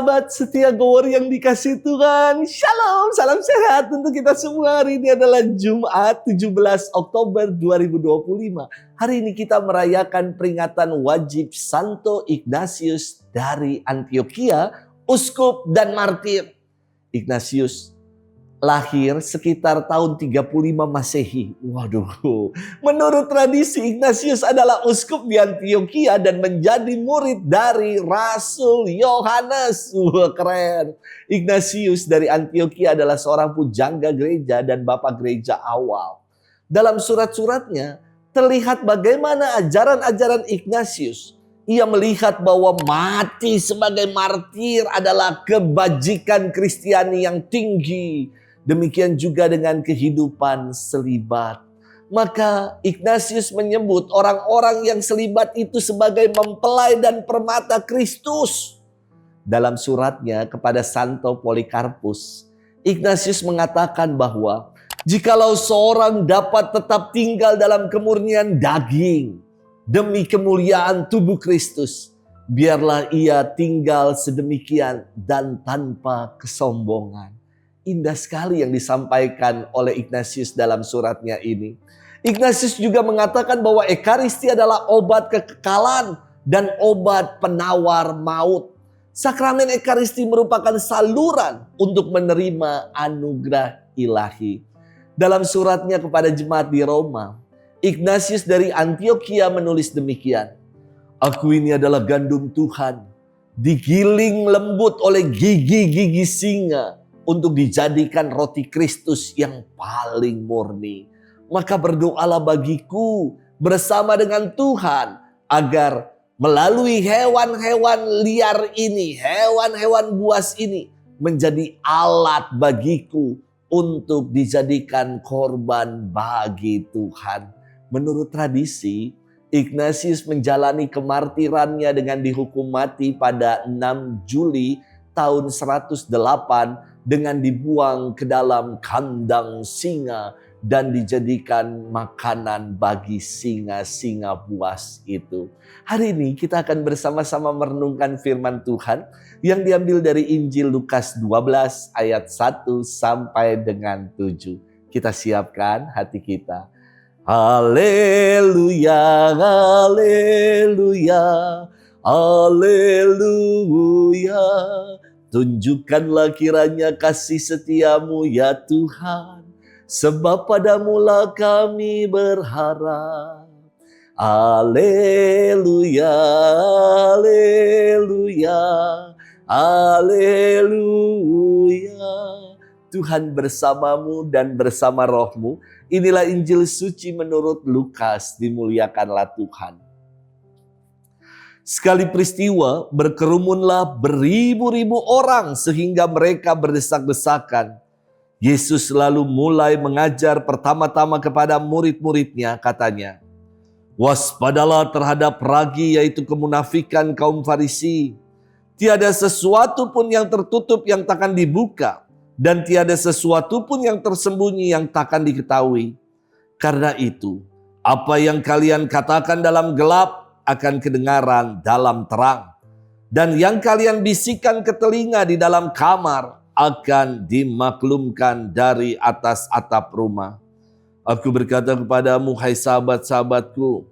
Sahabat setia Gower yang dikasih Tuhan, Shalom, salam sehat untuk kita semua. Hari ini adalah Jumat 17 Oktober 2025. Hari ini kita merayakan peringatan wajib Santo Ignatius dari Antioquia, uskup dan martir. Ignatius lahir sekitar tahun 35 Masehi. Waduh, menurut tradisi Ignatius adalah uskup di Antioquia dan menjadi murid dari Rasul Yohanes. Wah, keren. Ignatius dari Antioquia adalah seorang pujangga gereja dan bapak gereja awal. Dalam surat-suratnya terlihat bagaimana ajaran-ajaran Ignatius. Ia melihat bahwa mati sebagai martir adalah kebajikan Kristiani yang tinggi. Demikian juga dengan kehidupan selibat. Maka Ignatius menyebut orang-orang yang selibat itu sebagai mempelai dan permata Kristus. Dalam suratnya kepada Santo Polikarpus, Ignatius mengatakan bahwa jikalau seorang dapat tetap tinggal dalam kemurnian daging demi kemuliaan tubuh Kristus, biarlah ia tinggal sedemikian dan tanpa kesombongan. Indah sekali yang disampaikan oleh Ignatius dalam suratnya ini. Ignatius juga mengatakan bahwa Ekaristi adalah obat kekekalan dan obat penawar maut. Sakramen Ekaristi merupakan saluran untuk menerima anugerah ilahi. Dalam suratnya kepada jemaat di Roma, Ignatius dari Antioquia menulis demikian. Aku ini adalah gandum Tuhan, digiling lembut oleh gigi-gigi singa, untuk dijadikan roti Kristus yang paling murni. Maka berdoalah bagiku bersama dengan Tuhan agar melalui hewan-hewan liar ini, hewan-hewan buas ini menjadi alat bagiku untuk dijadikan korban bagi Tuhan. Menurut tradisi, Ignatius menjalani kemartirannya dengan dihukum mati pada 6 Juli tahun 108 dengan dibuang ke dalam kandang singa dan dijadikan makanan bagi singa-singa buas itu. Hari ini kita akan bersama-sama merenungkan firman Tuhan yang diambil dari Injil Lukas 12 ayat 1 sampai dengan 7. Kita siapkan hati kita. Haleluya, haleluya, haleluya. Tunjukkanlah kiranya kasih setiamu ya Tuhan, sebab padamulah kami berharap. Haleluya, haleluya, haleluya. Tuhan bersamamu dan bersama rohmu. Inilah Injil suci menurut Lukas, dimuliakanlah Tuhan. Sekali peristiwa berkerumunlah beribu-ribu orang sehingga mereka berdesak-desakan. Yesus lalu mulai mengajar pertama-tama kepada murid-muridnya, katanya, waspadalah terhadap ragi, yaitu kemunafikan kaum Farisi. Tiada sesuatu pun yang tertutup yang takkan dibuka, dan tiada sesuatu pun yang tersembunyi yang takkan diketahui. Karena itu, apa yang kalian katakan dalam gelap akan kedengaran dalam terang, dan yang kalian bisikan ke telinga di dalam kamar akan dimaklumkan dari atas atap rumah. Aku berkata kepadamu, hai sahabat-sahabatku,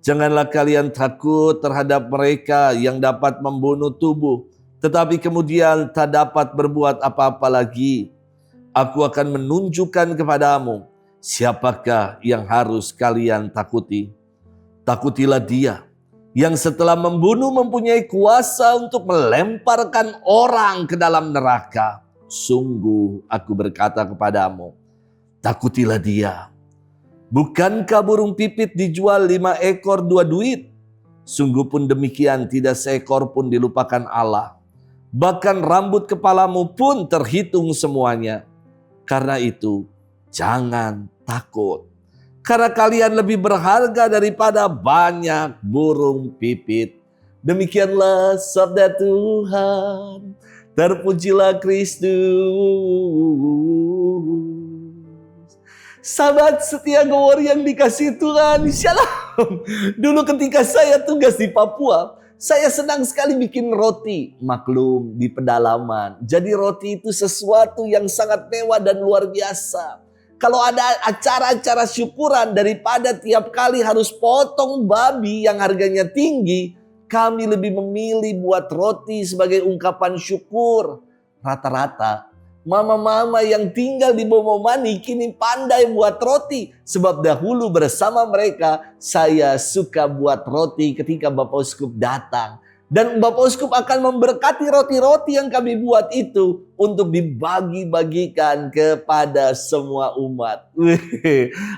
janganlah kalian takut terhadap mereka yang dapat membunuh tubuh, tetapi kemudian tak dapat berbuat apa-apa lagi. Aku akan menunjukkan kepadamu siapakah yang harus kalian takuti. Takutilah dia yang setelah membunuh mempunyai kuasa untuk melemparkan orang ke dalam neraka. Sungguh aku berkata kepadamu, takutilah dia. Bukankah burung pipit dijual 5 ekor 2 duit? Sungguh pun demikian tidak seekor pun dilupakan Allah. Bahkan rambut kepalamu pun terhitung semuanya. Karena itu jangan takut. Karena kalian lebih berharga daripada banyak burung pipit. Demikianlah sabda Tuhan. Terpujilah Kristus. Sahabat setia Gower yang dikasih Tuhan, Shalom. Dulu ketika saya tugas di Papua, Saya senang sekali bikin roti. Maklum, di pedalaman. Jadi roti itu sesuatu yang sangat mewah dan luar biasa. Kalau ada acara-acara syukuran, daripada tiap kali harus potong babi yang harganya tinggi, kami lebih memilih buat roti sebagai ungkapan syukur. Rata-rata mama-mama yang tinggal di Bomomani kini pandai buat roti. Sebab dahulu bersama mereka saya suka buat roti ketika Bapak Uskup datang. Dan Bapak Uskup akan memberkati roti-roti yang kami buat itu untuk dibagi-bagikan kepada semua umat.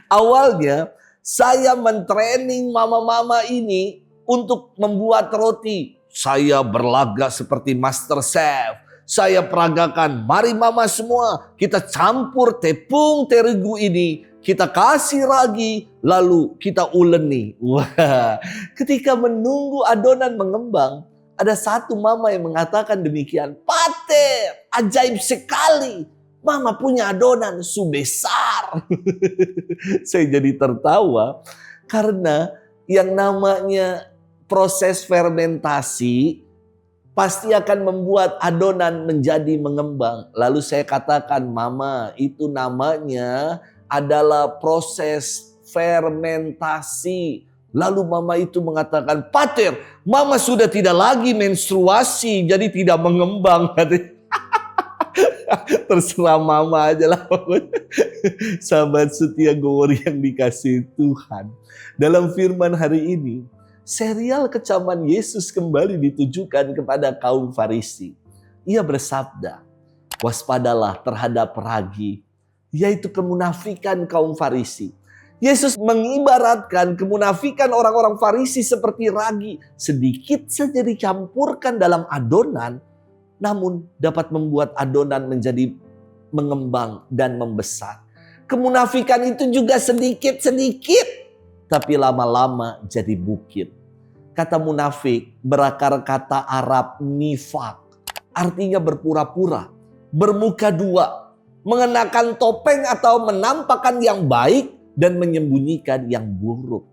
Awalnya saya mentraining mama-mama ini untuk membuat roti. Saya berlagak seperti master chef. Saya peragakan, mari mama semua kita campur tepung terigu ini, kita kasih ragi, lalu kita uleni. Wah, ketika menunggu adonan mengembang, ada satu mama yang mengatakan demikian, "Pater, ajaib sekali, mama punya adonan sebesar." Saya jadi tertawa karena yang namanya proses fermentasi pasti akan membuat adonan menjadi mengembang. Lalu saya katakan, "Mama, itu namanya adalah proses fermentasi." Lalu mama itu mengatakan, "Pater, mama sudah tidak lagi menstruasi, jadi tidak mengembang." Terserah mama aja lah. Sahabat setia Gowori yang dikasihi Tuhan. Dalam firman hari ini, serial kecaman Yesus kembali ditujukan kepada kaum Farisi. Ia bersabda, "Waspadalah terhadap ragi," yaitu kemunafikan kaum Farisi. Yesus mengibaratkan kemunafikan orang-orang Farisi seperti ragi. Sedikit saja dicampurkan dalam adonan, namun dapat membuat adonan menjadi mengembang dan membesar. Kemunafikan itu juga sedikit-sedikit, tapi lama-lama jadi bukit. Kata munafik berakar kata Arab nifak. Artinya berpura-pura, bermuka dua, mengenakan topeng atau menampakkan yang baik dan menyembunyikan yang buruk.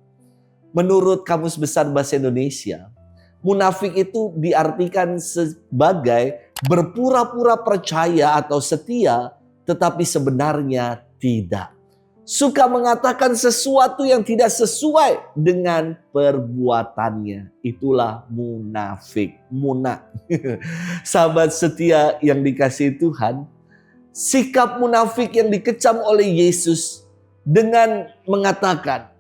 Menurut Kamus Besar Bahasa Indonesia, munafik itu diartikan sebagai berpura-pura percaya atau setia, tetapi sebenarnya tidak. Suka mengatakan sesuatu yang tidak sesuai dengan perbuatannya. Itulah munafik. Sahabat setia yang dikasihi Tuhan, sikap munafik yang dikecam oleh Yesus dengan mengatakan,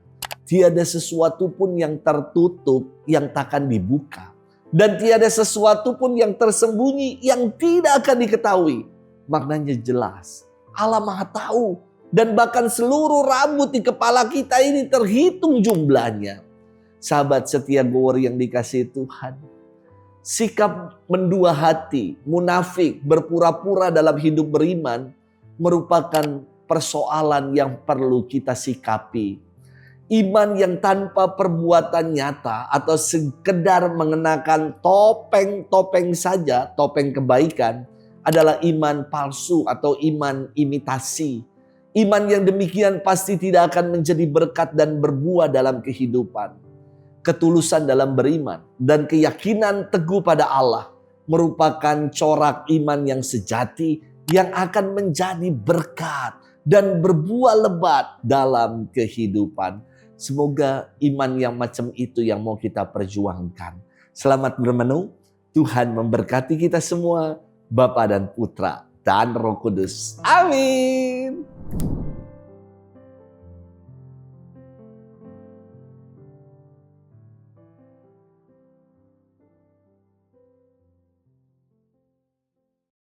tiada sesuatu pun yang tertutup yang takkan dibuka. Dan tiada sesuatu pun yang tersembunyi yang tidak akan diketahui. Maknanya jelas. Allah Maha tahu. Dan bahkan seluruh rambut di kepala kita ini terhitung jumlahnya. Sahabat setia Gowori yang dikasihi Tuhan. Sikap mendua hati, munafik, berpura-pura dalam hidup beriman merupakan persoalan yang perlu kita sikapi. Iman yang tanpa perbuatan nyata atau sekedar mengenakan topeng-topeng saja, topeng kebaikan, adalah iman palsu atau iman imitasi. Iman yang demikian pasti tidak akan menjadi berkat dan berbuah dalam kehidupan. Ketulusan dalam beriman dan keyakinan teguh pada Allah merupakan corak iman yang sejati yang akan menjadi berkat dan berbuah lebat dalam kehidupan. Semoga iman yang macam itu yang mau kita perjuangkan. Selamat bermenung. Tuhan memberkati kita semua, Bapa dan Putra dan Roh Kudus. Amin.